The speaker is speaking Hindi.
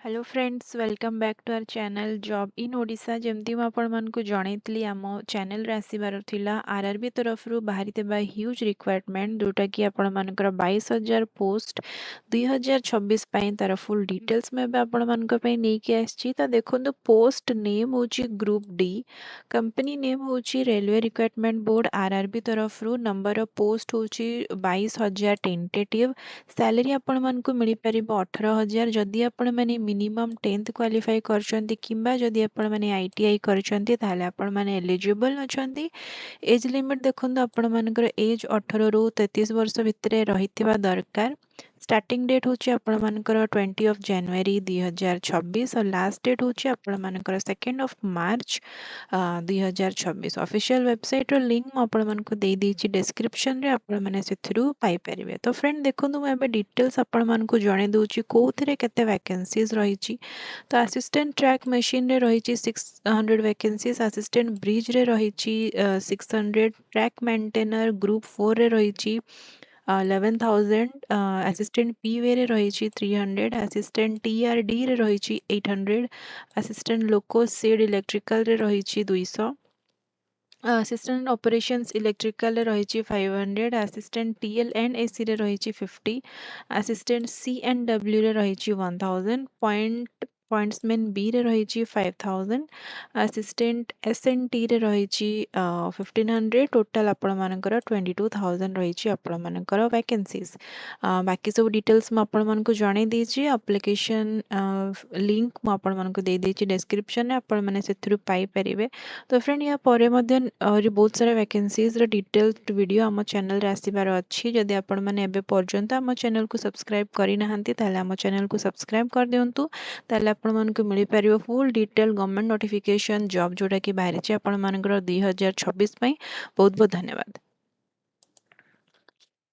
Hello friends, welcome back to our channel job in Odisha. जमती मुझे जनईली आम चैनल आसबार थिला आरआरबी तरफ बाहरी ह्यूज रिक्वायरमेंट जोटा कि आपण मानकर 22,000 पोस्ट 2026 तार फुल डिटेल्स में नहीं आसी। तो देखो पोस्ट नेम हूँ ग्रुप डी, कंपनी नेम हूँ रेलवे रिक्वायरमेंट बोर्ड आरआरबी तरफ नंबर ऑफ पोस्ट हूँ 22,000 टेंटेटिव। सैलरी आपण मानक मिल पार 18,000 जदि आपण मैंने मिनिमम 10th क्वालिफाई करछंती किंबा जदि आपण माने आईटीआई करछंती ताले आपण माने एलिजिबल अछंती। एज लिमिट देखंतु आपण मानकर एज 18 रु 33 वर्ष भितर रहितबा दरकार। स्टार्टिंग डेट होची आपण मानकर 20 जनवरी 2026 और लास्ट डेट होची आपण मानकर 2 मार्च 2026। ऑफिशियल वेबसाइट रो लिंक मु आपण मानक दे देछि डिस्क्रिप्शन रे, आपण माने सेथरु पाई परिबे। तो फ्रेंड देखंतु मैं एबे डिटेल्स आपण मानक जणे दउछि कोथरे केते वैकेंसीज रहिछि। तो असिस्टेंट ट्रैक मशीन रे रहिछि 600 वैकेंसीज, असिस्टेंट ब्रिज रे रहिछि 600, ट्रैक मेंटेनर ग्रुप 4 रे रहिछि 11,000, असिस्टेंट पीवे रे रहिछि 300, असिस्टेंट टीआरडी रे रहिछि 800, असिस्टेंट लोको सीड इलेक्ट्रिकल रे रहिछि 200, असिस्टेंट ऑपरेशंस इलेक्ट्रिकल रे रहिछि 500, असिस्टेंट टीएल एंड एसी रे रहिछि 50, असिस्टेंट सी एंड डब्ल्यू रे रहिछि 1000, पॉइंट्समैन बी रे रहिछि 5000, असिस्टेंट एस एंड टी रे रहिछि 1500। टोटल आपण मानकर 22,000 रहिछि आपण मानकर वैकेंसीज। बाकी सब डिटेल्स म आपण मानक जणे देछि। एप्लीकेशन लिंक म आपण मानक दे देछि डिस्क्रिप्शन रे, आपण माने सेथरु पाई परिबे। तो फ्रेंड या परे मध्य और बहुत सारा वैकेंसीज डिटेल्स वीडियो आम चैनल रे आसीबार अच्छी। जदि आपण माने एबे पर्यंत आम चैनल को सब्सक्राइब करि नाहंती ताले आम चैनल को सब्सक्राइब कर दियंतु। ताले आपण मानक मिल पारिबो full detail government notification job जोटा कि बाहर आपण मानकर 2026 बहुत बहुत धन्यवाद।